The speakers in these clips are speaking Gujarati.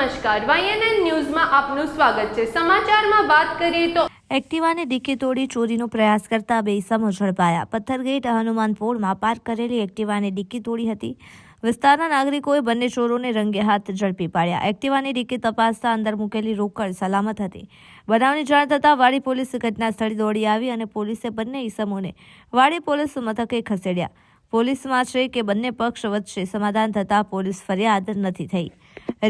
નમસ્કાર, YNN ન્યૂઝમાં આપનું સ્વાગત છે। સમાચારમાં વાત કરીએ તો એક્ટિવાને ડિક્કી તોડી ચોરીનો પ્રયાસ કરતા બે ઇસમો ઝડપાયા। પથ્થરગેટ હનુમાન પોળમાં પાર્ક કરેલી એક્ટિવાને ડિક્કી તોડી હતી। વિસ્તારના નાગરિકોએ બંને ચોરોને રંગે હાથ ઝડપી પાડ્યા। એક્ટિવાની ડિક્કી તપાસતા અંદર મૂકેલી રોકડ સલામત હતી। બનાવની જાણ થતાં વાડી પોલીસ ઘટના સ્થળે દોડી આવી અને પોલીસે બંને ઇસમોને વાડી પોલીસ મથકે ખસેડ્યા। પોલીસમાં છે કે બંને પક્ષ વચ્ચે સમાધાન થતાં પોલીસ ફરિયાદ નથી થઈ।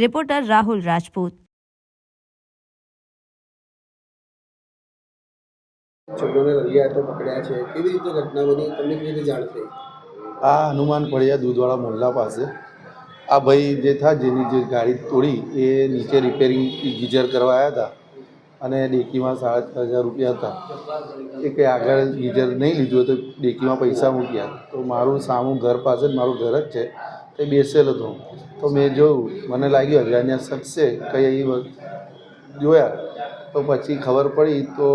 રિપોર્ટર રાહુલ રાજપૂત। ચોરોને રંગે હાથે પકડ્યા છે, કેવી રીતે ઘટના બની, તમને કેવી રીતે જાણ થઈ? આ હનુમાન ફળિયા દૂધવાળા મોહલ્લા પાસે આ ભાઈ જે થા જેની જે ગાડી તોડી એ નીચે રિપેરિંગ ગીઝર કરવા આવ્યા હતા અને ડેકીમાં 7,500 રૂપિયા હતા। એ કંઈ આગળ ગીઝર નહીં લીધું હોય તો ડેકીમાં પૈસા મૂક્યા। તો મારું સામું ઘર પાસે જ મારું ઘર જ છે, તે બેસેલો હતો। તો મેં જોયું, મને લાગ્યું અજાણ્યા શખ્સે કંઈ અહીં જોયા તો પછી ખબર પડી તો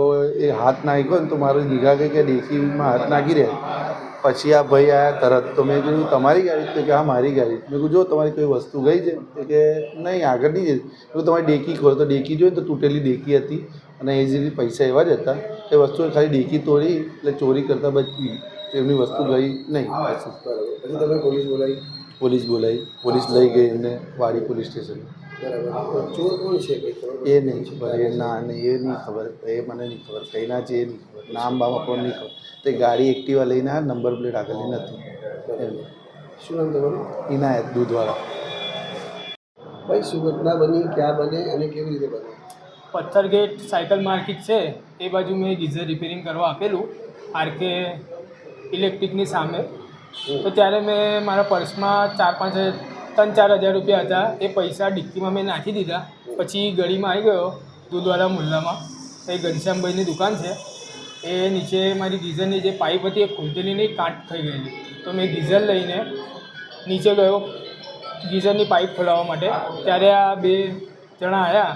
એ હાથ નાખ્યો ને તો મારું નિગાહ ગઈ કે ડેકીમાં હાથ નાખી રહ્યા। પછી આ ભાઈ આવ્યા તરત, તો મેં કીધું તમારી ગાડી? તો કે હા મારી ગાડી। મેં કીધું જો તમારી કોઈ વસ્તુ ગઈ છે? તો કે નહીં આગળ નહીં જઈ। તો તમારી ડેકી ખોલો, તો ડેકી જોઈ તો તૂટેલી ડેકી હતી અને એ જે પૈસા એવા જ હતા એ વસ્તુ ખાલી ડેકી તોડી એટલે ચોરી કરતાં બચી, એમની વસ્તુ ગઈ નહીં। પછી તમે પોલીસ બોલાવી? પોલીસ લઈ ગઈ એમને વાડી પોલીસ સ્ટેશન। બરાબર, ચોર કોણ છે? એ નહીં ખબર, એ ના નહીં, એ નહીં ખબર, એ મને નહીં ખબર કઈ ના છે, એ નહીં ખબર, નામ બામ પણ નહીં ખબર। તે ગાડી એક્ટિવા લઈને આ નંબર પ્લેટ આગળની નથી એમ। શું નામ તમારું? ઇનાયત દૂધવાળા। ભાઈ, શું ઘટના બની, ક્યાં બને અને કેવી રીતે બને? પથ્થરગેટ સાયકલ માર્કેટ છે એ બાજુ મેં ગીઝર રિપેરિંગ કરવા આપેલું આરકે ઇલેક્ટ્રિકની સામે। તો ત્યારે મેં મારા પર્સમાં 3-4 હજાર રૂપિયા હતા, એ પૈસા ડિક્કીમાં મેં નાખી દીધા। પછી ગળીમાં આવી ગયો દૂધવાળા મુહલ્લામાં, એ ઘનશ્યામભાઈની દુકાન છે, એ નીચે મારી ગીઝરની જે પાઇપ હતી એ ખૂલતેલી નહીં, કાટ થઈ ગયેલી। તો મેં ગીઝર લઈને નીચે ગયો ગીઝરની પાઇપ ખોલાવવા માટે। ત્યારે આ બે જણા આવ્યા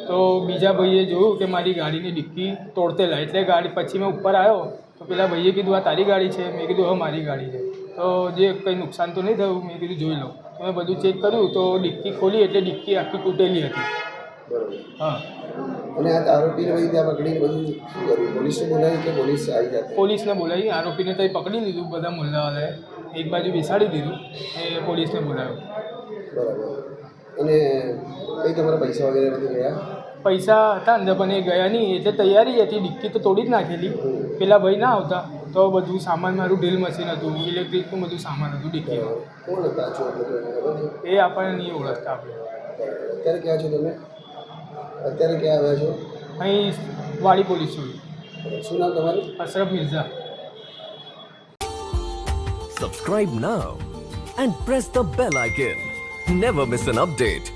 તો બીજા ભાઈએ જોયું કે મારી ગાડીની ડિક્કી તોડતેલા, એટલે ગાડી પછી મેં ઉપર આવ્યો તો પેલા ભાઈએ કીધું આ તારી ગાડી છે? મેં કીધું હા મારી ગાડી છે। તો જે કંઈ નુકસાન તો નહીં થયું? મેં કીધું જોઈ લો। તો મેં બધું ચેક કર્યું તો ડિક્કી ખોલી એટલે ડિક્કી આખી તૂટેલી હતી। બરાબર, હા। અને આ આરોપીને પછી ત્યાં પકડીને બધું શું કર્યું? પોલીસને બોલાવી કે પોલીસ આવી જતી? પોલીસને બોલાવી, આરોપીને તો પકડી લીધું બધા મુલ્લાવાળાએ, એક બાજુ બેસાડી દીધું, એ પોલીસને બોલાવ્યો। બરાબર, અને કંઈ તમારા પૈસા વગેરે બધું ગયા? પૈસા હતા અંદર પણ એ ગયા નહીં, એટલે તૈયારી જ હતી, ડિક્કી તો તોડી જ નાખેલી। પેલા ભાઈ ના આવતા તો બધું સામાન, મારું ડ્રીલ મશીન હતું, ઇલેક્ટ્રિકનું બધું સામાન હતું ડિક્કીમાં। કોણ હતા ચોર લોકો? એ આપણને નહીં ઓળખતા આપણે। અત્યારે ક્યાં છો તમે? અત્યારે ક્યાં આવ્યા છો? અહીં વાડી પોલીસ છોડી। શું નામ તમારું? Ashraf Mirza. Subscribe now and press the bell icon. Never miss an update.